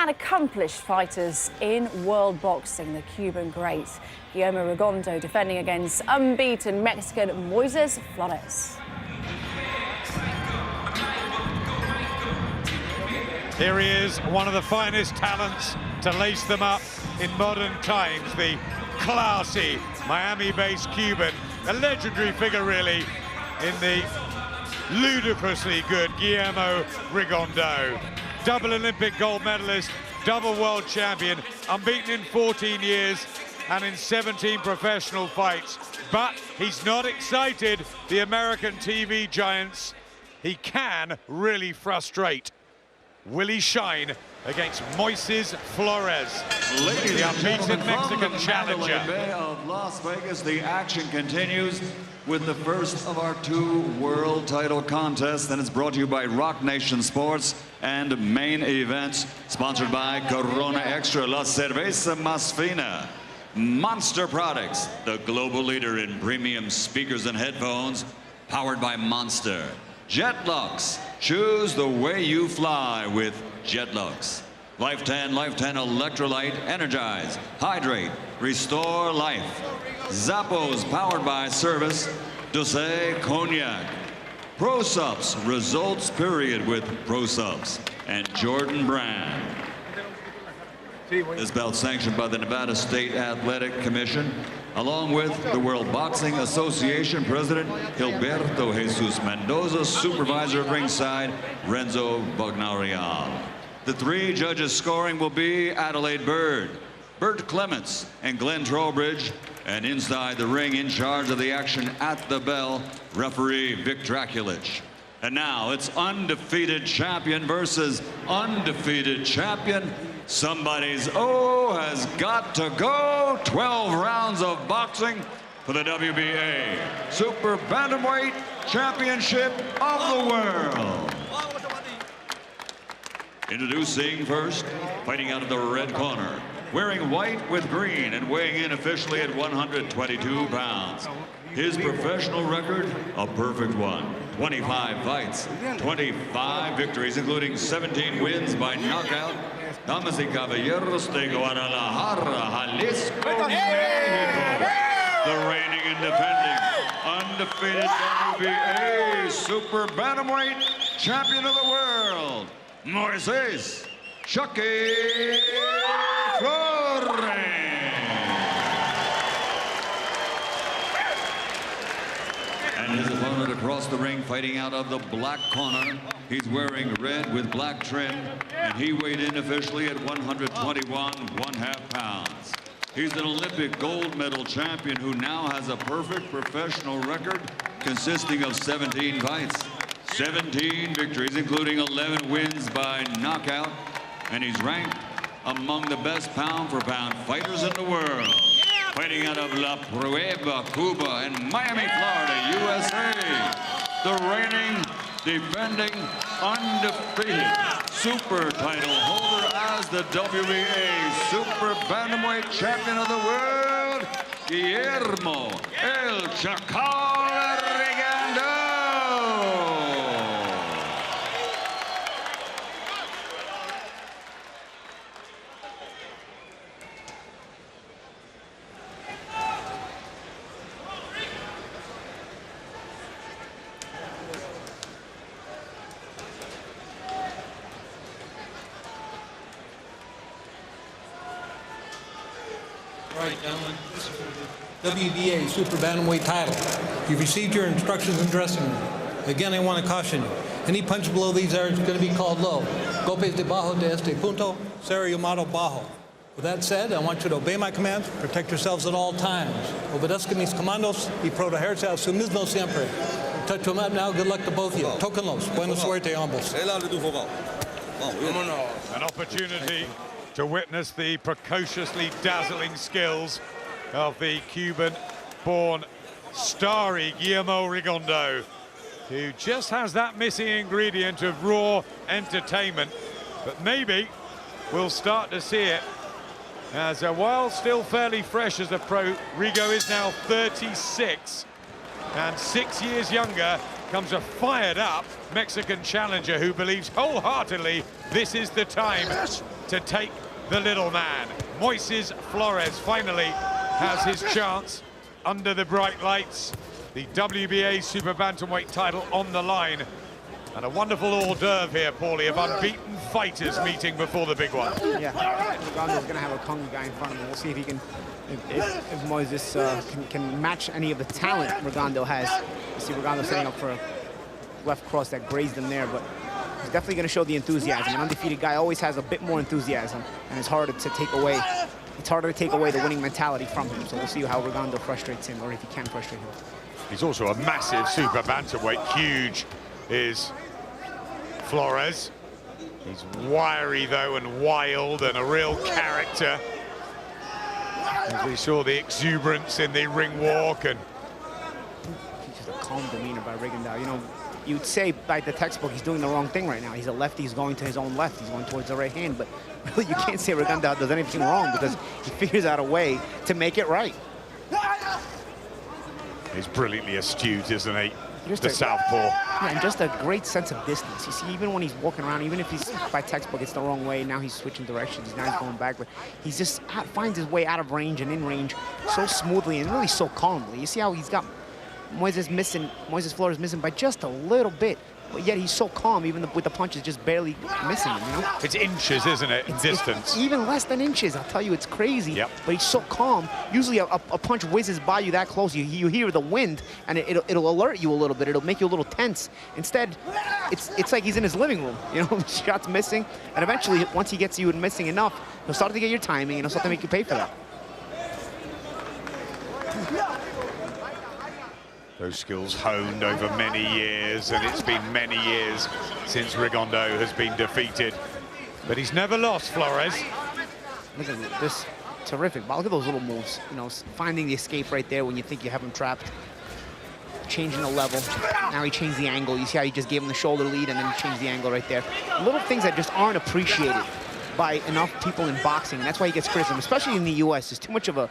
and accomplished fighters in world boxing. The Cuban great Guillermo Rigondeaux defending against unbeaten Mexican Moises Flores. Here he is, one of the finest talents to lace them up in modern times, the classy Miami-based Cuban, a legendary figure really in the ludicrously good Guillermo Rigondeaux. Double Olympic gold medalist, double world champion, unbeaten in 14 years and in 17 professional fights. But he's not excited the American TV giants. He can really frustrate. Will he shine against Moises Flores, the unbeaten Mexican challenger? Bay of Las Vegas, the action continues with the first of our 2 world title contests, and it's brought to you by Rock Nation Sports and Main Events, sponsored by Corona Extra, La Cerveza Más Fina, Monster Products, the global leader in premium speakers and headphones, powered by Monster. Jetlux, choose the way you fly with Jetlux. Life 10 Electrolyte, energize, hydrate, restore life. Zappos, powered by Service, Douce Cognac. ProSups, results period with ProSups. And Jordan Brand. This bout sanctioned by the Nevada State Athletic Commission, along with the World Boxing Association President Gilberto Jesus Mendoza, supervisor at ringside Renzo Bognarial. The 3 judges scoring will be Adelaide Bird, Bert Clements, and Glenn Trowbridge, and inside the ring in charge of the action at the bell, referee Vic Draculich. And now it's undefeated champion versus undefeated champion. Somebody's O has got to go. 12 rounds of boxing for the WBA Super Bantamweight Championship of the World. Introducing first, fighting out of the red corner, wearing white with green and weighing in officially at 122 pounds. His professional record, a perfect one. 25 fights, 25 victories, including 17 wins by knockout. Damas y caballeros de Guadalajara, Jalisco, Mexico, the reigning and defending undefeated WBA Super Bantamweight Champion of the World, Moises Chacal Flores. And his opponent across the ring, fighting out of the black corner. He's wearing red with black trim, and he weighed in officially at 121.5 pounds. He's an Olympic gold medal champion who now has a perfect professional record consisting of 17 fights, 17 victories, including 11 wins by knockout, and he's ranked among the best pound-for-pound fighters in the world. Fighting out of La Prueba, Cuba, and Miami, Florida, USA, the reigning, defending, undefeated super title holder as the WBA Super Bantamweight Champion of the World, Guillermo El Chacal Rigondeaux. All right, gentlemen, this is for the WBA Super Bantamweight title. You've received your instructions in dressing room. Again, I want to caution you. Any punch below these areas is going to be called low. Golpes debajo de este punto será llamado bajo. With that said, I want you to obey my commands, protect yourselves at all times. Obedezca mis comandos y protegerse a su mismo siempre. Touch them up now. Good luck to both of you. Tóquenlos. Buena suerte ambos. An opportunity to witness the precociously dazzling skills of the Cuban-born starry Guillermo Rigondeaux, who just has that missing ingredient of raw entertainment. But maybe we'll start to see it, as while still fairly fresh as a pro, Rigo is now 36 and 6 years younger comes a fired-up Mexican challenger who believes wholeheartedly this is the time to take the little man. Moises Flores finally has his chance under the bright lights. The WBA Super Bantamweight title on the line. And a wonderful hors d'oeuvre here, Paulie, of unbeaten fighters meeting before the big one. Yeah, Rigondeaux's going to have a Congo guy in front of him. We'll see if he can, if Moises can match any of the talent Rigondeaux has. You see Rigondeaux setting up for a left cross that grazed him there, but he's definitely going to show the enthusiasm. An undefeated guy always has a bit more enthusiasm, and it's harder to take away. It's harder to take away the winning mentality from him. So we'll see how Rigondeaux frustrates him, or if he can frustrate him. He's also a massive super bantamweight. Huge is Flores. He's wiry though and wild and a real character. As we saw the exuberance in the ring walk, and He's just a calm demeanor by Rigondeaux. You know, you'd say by the textbook he's doing the wrong thing right now. He's a lefty, he's going to his own left, he's going towards the right hand, but really you can't say Rigondeaux does anything wrong because he figures out a way to make it right. he's brilliantly astute, isn't he? Just The southpaw. Yeah, and just a great sense of distance. You see, even when he's walking around, even if he's by textbook, it's the wrong way. Now he's switching directions. Now he's going back, but he's just finds his way out of range and in range so smoothly and really so calmly. You see how he's got Moises Flores missing by just a little bit, but yet he's so calm, even with the punches just barely missing him, you know? It's inches, isn't it, in distance? It's even less than inches, I'll tell you, it's crazy. Yep. But he's so calm. Usually a punch whizzes by you that close, you hear the wind, and it'll alert you a little bit, it'll make you a little tense. Instead, it's like he's in his living room, you know, shots missing, and eventually, once he gets you missing enough, he'll start to get your timing, and he'll start to make you pay for that. Those skills honed over many years, and it's been many years since Rigondeaux has been defeated. But he's never lost, Flores. Look at this terrific ball. Look at those little moves. You know, finding the escape right there when you think you have him trapped. Changing the level. Now he changed the angle. You see how he just gave him the shoulder lead and then he changed the angle right there. Little things that just aren't appreciated by enough people in boxing, and that's why he gets criticism, especially in the U.S. There's too much of a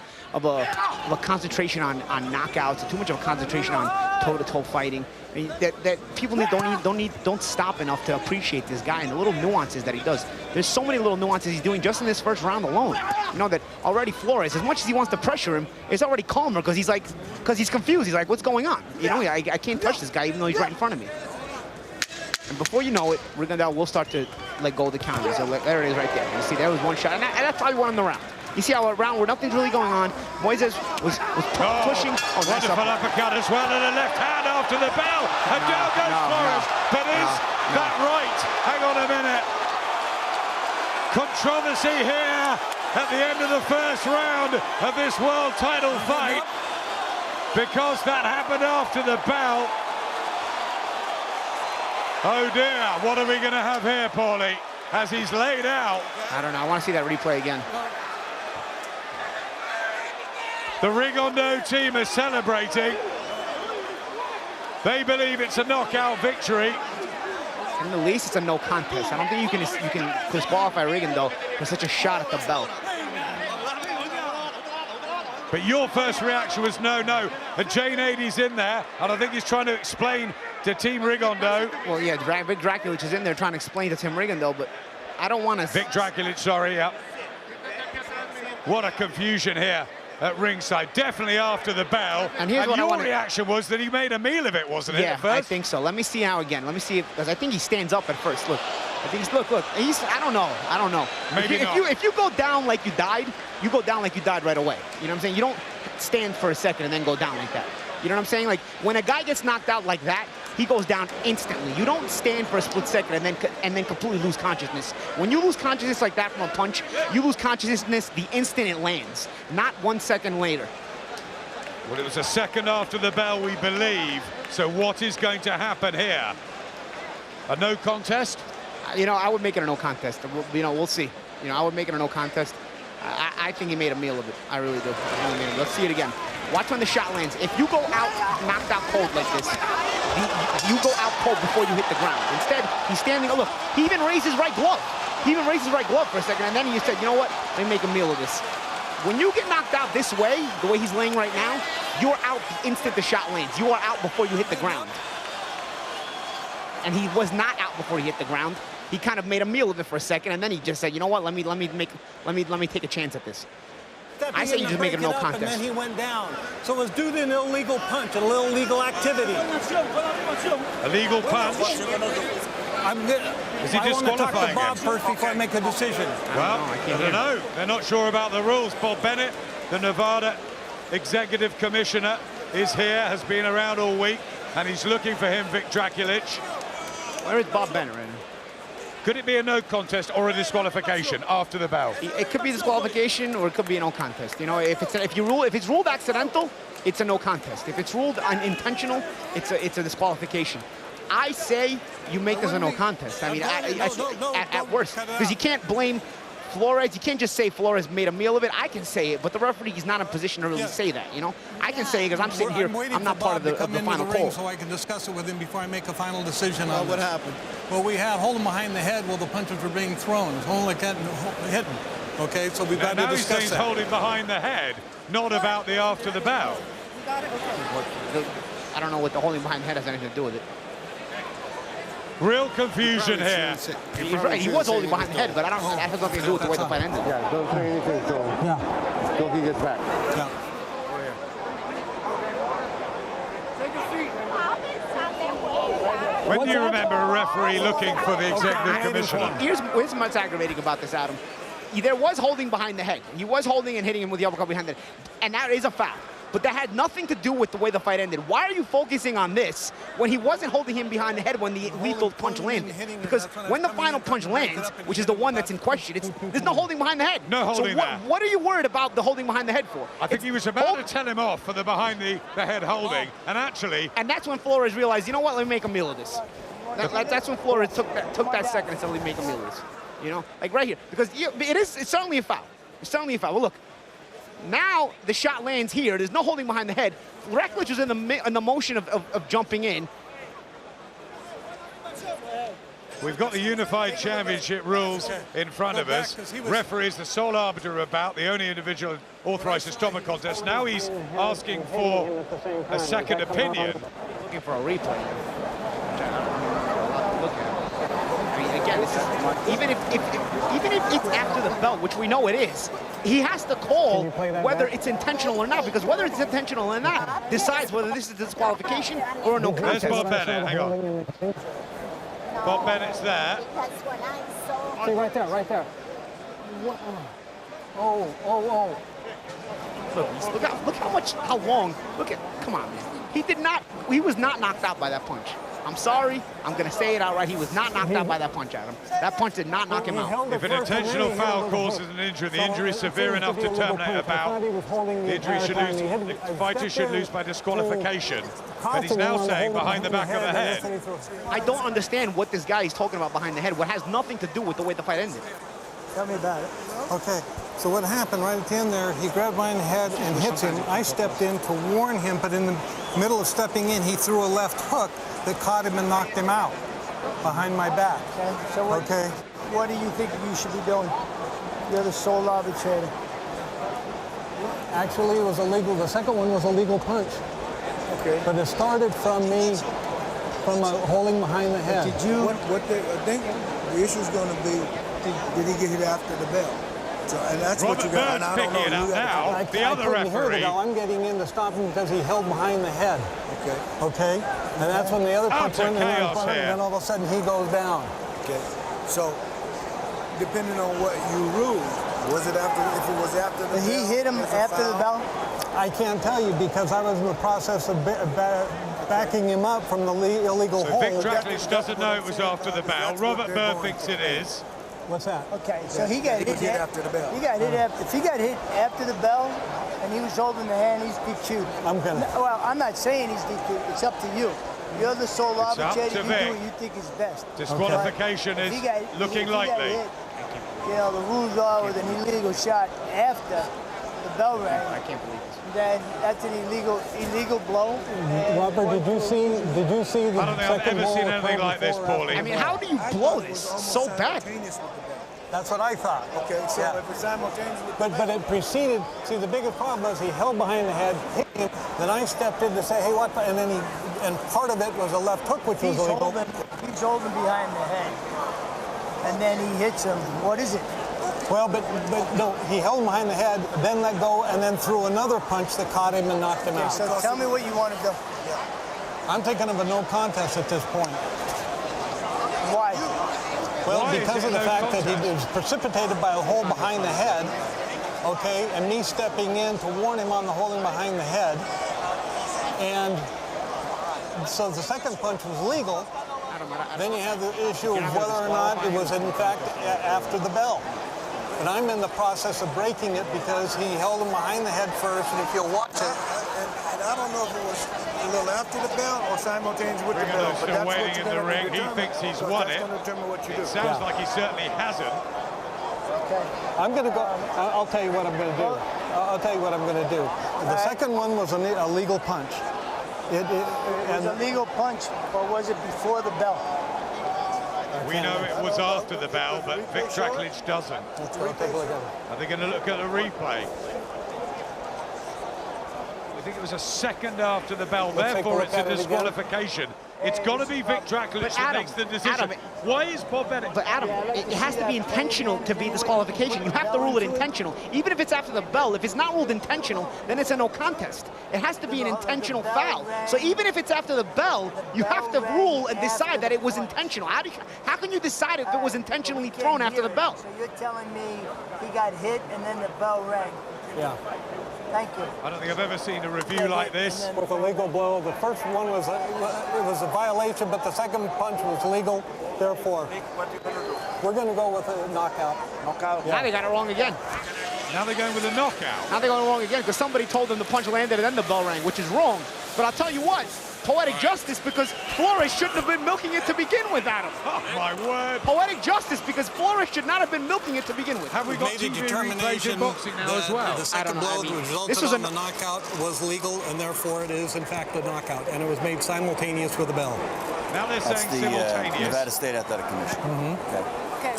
concentration on knockouts, too much of a concentration on toe-to-toe fighting. I mean, that people don't stop enough to appreciate this guy and the little nuances that he does. There's so many little nuances he's doing just in this first round alone. You know that already Flores, as much as he wants to pressure him, is already calmer because he's confused. He's like, what's going on? You know, I can't touch this guy even though he's right in front of me. And before you know it, Rigondeaux will start to let go of the counter. So there it is right there. You see, there was one shot, and that's probably won him the round. You see how a round where nothing's really going on, Moises was pushing. Oh, wonderful uppercut as well, and a left hand after the bell. And down goes Flores. But is that right? Hang on a minute. Controversy here at the end of the first round of this world title fight, because that happened after the bell. Oh dear, what are we going to have here, Paulie, as he's laid out? I don't know, I want to see that replay again. The Rigondeaux team is celebrating. They believe it's a knockout victory. In the least, it's a no contest. I don't think you can disqualify Rigondeaux for such a shot at the belt. But your first reaction was no. And Jane Ady's in there, and I think he's trying to explain to Team Rigondeaux. Well, yeah, Vic Draculich is in there trying to explain to Tim Rigondeaux, but I don't want to... Vic Draculich, sorry, yeah. What a confusion here at ringside, definitely after the bell. And here's what your reaction was that he made a meal of it, wasn't it, yeah, at first? I think so. Let me see how again. Let me see, because I think he stands up at first. Look, I think he's, look. He's, I don't know. Maybe if you go down like you died, you go down like you died right away. You know what I'm saying? You don't stand for a second and then go down like that. You know what I'm saying? Like, when a guy gets knocked out like that, he goes down instantly. You don't stand for a split second and then completely lose consciousness. When you lose consciousness like that from a punch, you lose consciousness the instant it lands, not 1 second later. Well, it was a second after the bell, we believe. So what is going to happen here? A no contest? You know, I would make it a no contest. You know, we'll see. You know, I would make it a no contest. I think he made a meal of it. I really do. Let's see it again. Watch when the shot lands. If you go out, knocked out cold like this, you go out cold before you hit the ground. Instead, he's standing. Oh, look, he even raised his right glove. He even raised his right glove for a second, and then he said, you know what? Let me make a meal of this. When you get knocked out this way, the way he's laying right now, you're out the instant the shot lands. You are out before you hit the ground. and he was not out before he hit the ground. He kind of made a meal of it for a second, and then he just said, you know what, let me take a chance at this. I say you just make it no contest. And then he went down. So it was due to an illegal punch, an illegal activity. Illegal punch? Is he I want to talk disqualifying to Bob him? first before I make a decision. Well, I don't know. They're not sure about the rules. Bob Bennett, the Nevada Executive Commissioner, is here, has been around all week, and he's looking for him, Vic Draculic. Where is Bob Bennett right now? Could it be a no contest or a disqualification after the bell? It could be disqualification or it could be a no contest. You know, if it's ruled accidental, it's a no contest. If it's ruled unintentional, it's a disqualification. I say you make this a no contest. I mean, at worst, because you can't blame Flores. You can't just say Flores made a meal of it. I can say it, but the referee is not in a position to really say that, you know? I can say it because I'm sitting here. I'm not part of the final call. So I can discuss it with him before I make a final decision on what happened. Well, we had hold him behind the head while the punches were being thrown. It's only getting hit him. Okay, so we've got to discuss that. Now he's saying holding behind the head, not about the after the bell. I don't know what the holding behind the head has anything to do with it. Real confusion here. He's right. He was holding behind the head, but that has nothing to do with the way the fight ended. Yeah, don't say anything to him. Yeah. Till he gets back. Yeah. When do you remember a referee looking for the executive commissioner? Here's what's aggravating about this, Adam. There was holding behind the head. He was holding and hitting him with the uppercut behind the head. And that is a foul. But that had nothing to do with the way the fight ended. Why are you focusing on this when he wasn't holding him behind the head when the lethal punch landed? Because when the final punch lands, which is the one that's in question, there's no holding behind the head. No holding there. What are you worried about the holding behind the head for? I think he was about to tell him off for the behind the head holding, and actually... And that's when Flores realized, you know what, let me make a meal of this. That's when Flores took that second and said, let me make a meal of this. You know, like right here. Because it's certainly a foul. It's certainly a foul. Well, look. Now the shot lands here. There's no holding behind the head. Recklich was in the motion of jumping in. We've got the Unified Championship rules in front of us. Referee is the sole arbiter about the only individual authorized to stop a contest. Now he's asking for a second opinion. Looking for a replay. Again, even if it's after the bell, which we know it is, he has to call whether it's intentional or not, because whether it's intentional or not decides whether this is disqualification or a no contest. There's Bob Bennett, hang on. Bob Bennett's there. See, right there, right there. Oh. Look how long, come on, man. He was not knocked out by that punch. I'm sorry, I'm going to say it outright. He was not knocked out by that punch, Adam. That punch did not knock him out. If an intentional foul causes an injury, the injury is severe enough to terminate a bout. The injury should lose, the fighter should lose by disqualification. But he's now saying behind the back of the head. I don't understand what this guy is talking about behind the head, what has nothing to do with the way the fight ended. Tell me about it. Okay, so what happened right at the end there, he grabbed my head and hits him. I stepped in to warn him, but in the middle of stepping in, he threw a left hook that caught him and knocked him out behind my back. Okay, so what do you think you should be doing? You're the sole arbitrator. Actually, it was illegal. The second one was a legal punch. Okay. But it started from me, from holding behind the head. Did you? I think the issue is going to be, did he get hit after the bell? So, and that's Robert what you got. Bird's picking it up now. The other referee. I'm getting in to stop him because he held behind the head. Okay. And that's when the other punch went in and then all of a sudden he goes down. Okay. So, depending on what you ruled, was it after? If it was after the bell, He hit him after the bell? I can't tell you because I was in the process of backing him up from the illegal So hold. Vic Draculic doesn't know it was after the bell. Robert Bird thinks it is. What's that? Okay, so he got hit after the bell. He got hit after. If he got hit after the bell, and he was holding the hand, he's DQ'd. Well, I'm not saying he's DQ'd. It's up to you. You're the sole arbitrator. You do what you think is best. Disqualification is looking likely. You know, the rules are with an illegal shot after the bell rang. I can't believe this. Then that's an illegal blow. Robert, did you see the I don't think I've ever seen anything like this, Paulie. I mean, how do you blow this so bad? That's what I thought. Okay, so if it's simultaneous with But it preceded. See, the biggest problem was he held behind the head, hit him. Then I stepped in to say, hey, what? And then and part of it was a left hook, which was illegal. he's holding behind the head, and then he hits him. What is it? Well, but no, he held him behind the head, then let go, and then threw another punch that caught him and knocked him out. So tell me what you want to do. I'm thinking of a no contest at this point. Why? Well, Why because of the fact that he was precipitated by a hold behind the head, okay, and me stepping in to warn him on the holding behind the head. And so the second punch was legal. Then you have the issue of whether or not it was in fact after the bell. And I'm in the process of breaking it because he held him behind the head first, and if you'll watch it. And I don't know if it was a little after the bell or simultaneous with the bell. Rigondeaux still waiting in the ring. He thinks he's won it. It sounds like he certainly hasn't. Okay. I'm going to go. I'll tell you what I'm going to do. I'll tell you what I'm going to do. The second one was a legal punch. It was a legal punch, or was it before the bell? We know it was after the bell, but Vic Drakulic doesn't. Let's go take a look at it. Are they going to look at the replay? I think it was a second after the bell, therefore it's a disqualification. It's got to be Vic Drakulic that makes the decision. Why is Bob Bennett? But Adam, it has to be intentional to be disqualification. You have to rule it intentional. Even if it's after the bell, if it's not ruled intentional, then it's a no contest. It has to be an intentional foul. So even if it's after the bell, you have to rule and decide that it was intentional. How can you decide if it was intentionally thrown after the bell? So you're telling me he got hit and then the bell rang? Yeah. Thank you. I don't think I've ever seen a review like this. With a legal blow, the first one was it was a violation, but the second punch was legal. Therefore, we're going to go with a knockout. Knockout. Yeah. Now they got it wrong again. Now they're going with a knockout. Now they're going wrong again because somebody told them the punch landed and then the bell rang, which is wrong. But I'll tell you what, poetic justice because Flores shouldn't have been milking it to begin with, Adam. Oh, my word. Poetic justice because Flores should not have been milking it to begin with. Have we got TV replays in boxing now as well? The second blow that resulted on the knockout was legal, and therefore it is, in fact, a knockout. And it was made simultaneous with the bell. Now they're saying simultaneous. Nevada State Athletic Commission.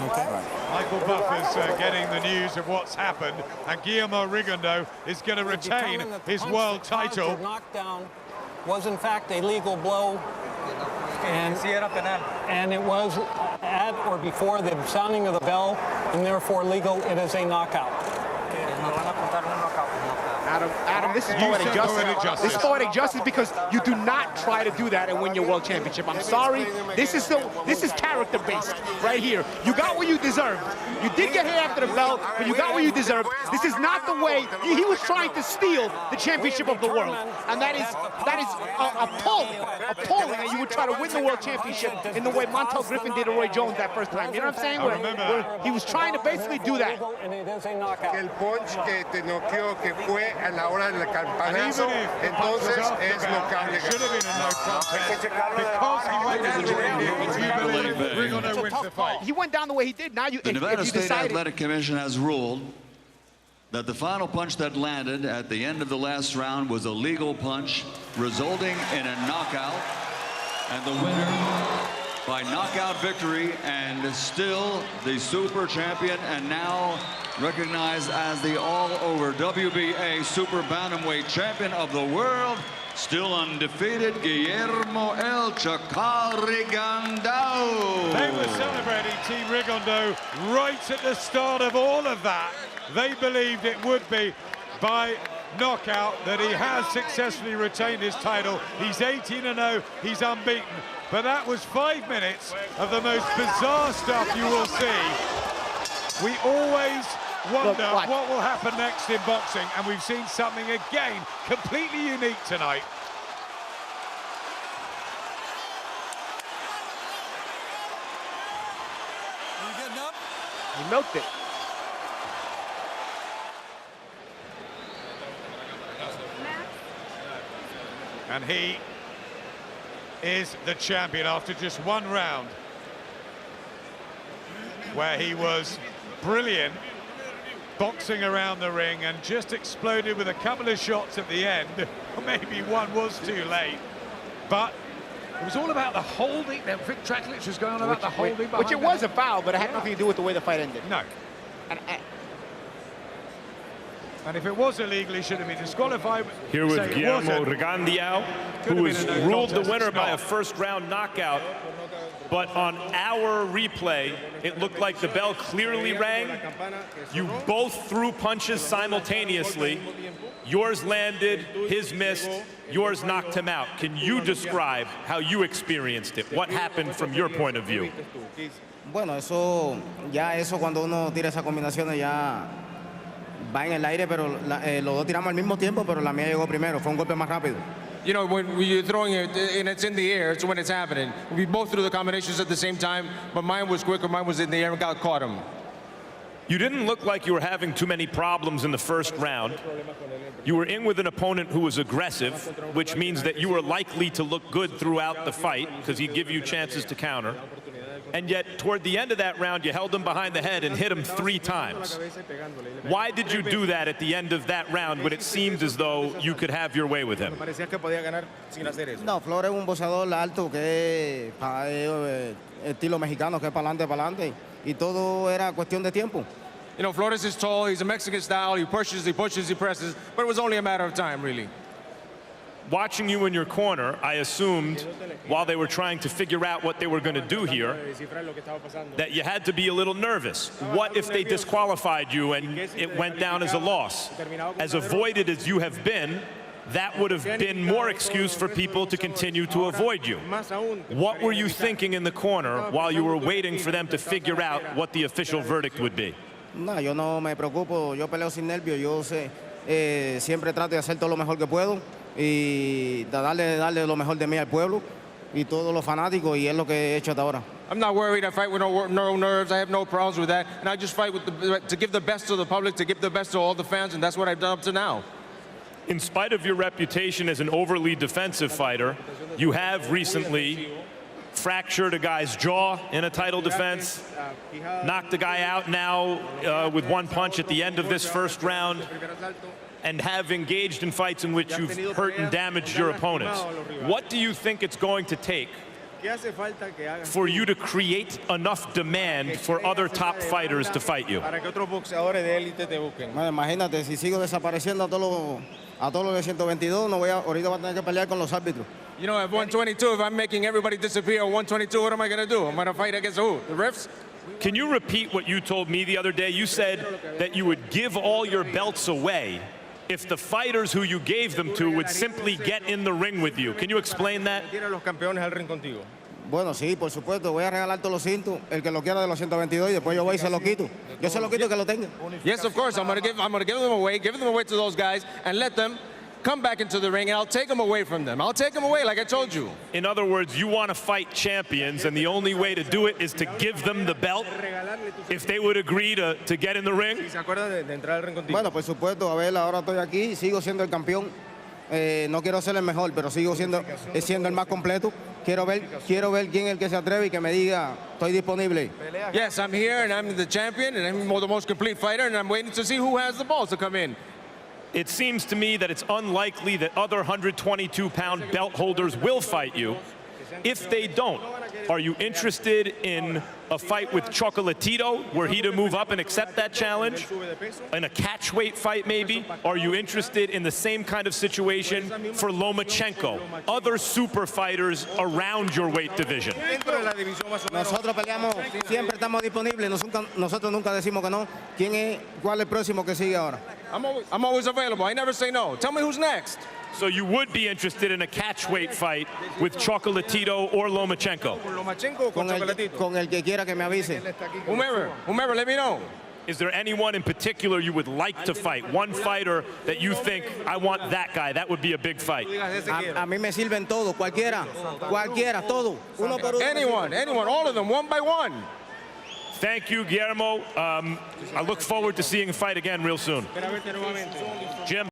Okay. Right. Michael Buffer's getting the news of what's happened, and Guillermo Rigondeaux is going to retain his world title. The knockdown was in fact a legal blow, and it was at or before the sounding of the bell, and therefore legal. It is a knockout. Adam, this is poetic justice. This is poetic justice because you do not try to do that and win your world championship. I'm sorry. This is character-based right here. You got what you deserved. You did get hit after the bell, but you got what you deserved. This is not the way he was trying to steal the championship of the world, and that is appalling that you would try to win the world championship in the way Montel Griffin did to Roy Jones that first time. You know what I'm saying? Where he was trying to basically do that. And it is a knockout. El punch que te noqueó que fue a la hora del campanazo, entonces es nocable. It should have been a no contest because he went down the way he did. Rigondeaux wins the fight. He went down the way he did. Now you, The Nevada State Athletic Commission has ruled that the final punch that landed at the end of the last round was a legal punch, resulting in a knockout, and the winner by knockout victory, and still the super champion, and now recognized as the all-over WBA super bantamweight champion of the world, still undefeated, Guillermo El Chacal Rigondeaux. They were celebrating Team Rigondeaux right at the start of all of that. They believed it would be by knockout, that he has successfully retained his title. He's 18-0, he's unbeaten. But that was 5 minutes of the most bizarre stuff you will see. We always wonder what will happen next in boxing, and we've seen something again completely unique tonight. Are you getting up? He milked it. And he is the champion after just one round, where he was brilliant boxing around the ring and just exploded with a couple of shots at the end. Maybe one was too late, but it was all about the holding. Vic Drakulic was going on about the holding, which it was a foul, but it had nothing to do with the way the fight ended. No. And if it was illegal, he should have been disqualified. Here with Guillermo Rigondeaux, who was ruled the winner by a first-round knockout but on our replay, it looked like the bell clearly rang. You both threw punches simultaneously. Yours landed, his missed, yours knocked him out. Can you describe how you experienced it? What happened from your point of view? Bueno, eso cuando uno tira esa combinación ya va en el aire, pero los dos tiramos al mismo tiempo, pero la mía llegó primero, fue un golpe más rápido. You know, when you're throwing it and it's in the air, it's when it's happening. We both threw the combinations at the same time, but mine was quicker, mine was in the air and caught him. You didn't look like you were having too many problems in the first round. You were in with an opponent who was aggressive, which means that you were likely to look good throughout the fight because he'd give you chances to counter. And yet, toward the end of that round, you held him behind the head and hit him 3 times. Why did you do that at the end of that round when it seemed as though you could have your way with him? No, Flores es un boxeador alto que es estilo mexicano, que es para adelante, y todo era cuestión de tiempo. You know, Flores is tall, he's a Mexican style, he pushes, he presses, but it was only a matter of time, really. Watching you in your corner, I assumed, while they were trying to figure out what they were going to do here, that you had to be a little nervous. What if they disqualified you and it went down as a loss? As avoided as you have been, that would have been more excuse for people to continue to avoid you. What were you thinking in the corner while you were waiting for them to figure out what the official verdict would be? No, yo no me preocupo, yo peleo sin nervios, yo siempre trato de hacer todo lo mejor que puedo y darle lo mejor de mí al pueblo y todos los fanáticos, y es lo que he hecho hasta ahora. I'm not worried. I fight with no nerves. I have no problems with that. And I just fight to give the best to the public, to give the best to all the fans, and that's what I've done up to now. In spite of your reputation as an overly defensive fighter, you have recently fractured a guy's jaw in a title defense, knocked a guy out now with 1 punch at the end of this first round, and have engaged in fights in which you've hurt and damaged your opponents. What do you think it's going to take for you to create enough demand for other top fighters to fight you? Imagínate, si sigo desapareciendo a todos los de 122, ahorita voy a tener que pelear con los árbitros. You know, at 122, if I'm making everybody disappear at 122, what am I going to do? I'm going to fight against who? The refs? Can you repeat what you told me the other day? You said that you would give all your belts away if the fighters who you gave them to would simply get in the ring with you. Can you explain that? Bueno, sí, por supuesto. Voy a regalar todos los cintos, el que lo quiera de los 122, y después yo voy y se lo quito. Yo se lo quito que lo tenga. Yes, of course. I'm going to give them away to those guys, and let them come back into the ring, and I'll take them away from them. I'll take them away, like I told you. In other words, you want to fight champions, and the only way to do it is to give them the belt if they would agree to get in the ring? Bueno, por supuesto. A ver, ahora estoy aquí, sigo siendo el campeón. No quiero ser el mejor, pero sigo siendo el más completo. Quiero ver quién es el que se atreve y que me diga, estoy disponible. Yes, I'm here, and I'm the champion, and I'm the most complete fighter, and I'm waiting to see who has the balls to come in. It seems to me that it's unlikely that other 122-pound belt holders will fight you. If they don't, are you interested in a fight with Chocolatito, were he to move up and accept that challenge? In a catchweight fight, maybe? Are you interested in the same kind of situation for Lomachenko, other super fighters around your weight division? Nosotros peleamos, siempre estamos disponibles. Nosotros nunca decimos que no. ¿Cuál es el próximo que sigue ahora? I'm always available. I never say no. Tell me who's next. So you would be interested in a catchweight fight with Chocolatito or Lomachenko? Con el que quiera que me avise. Whomever, let me know. Is there anyone in particular you would like to fight? One fighter that you think, I want that guy, that would be a big fight? A mí me sirven todos, cualquiera, todo. Uno por uno. Anyone, all of them, one by one. Thank you, Guillermo. I look forward to seeing a fight again real soon. Jim.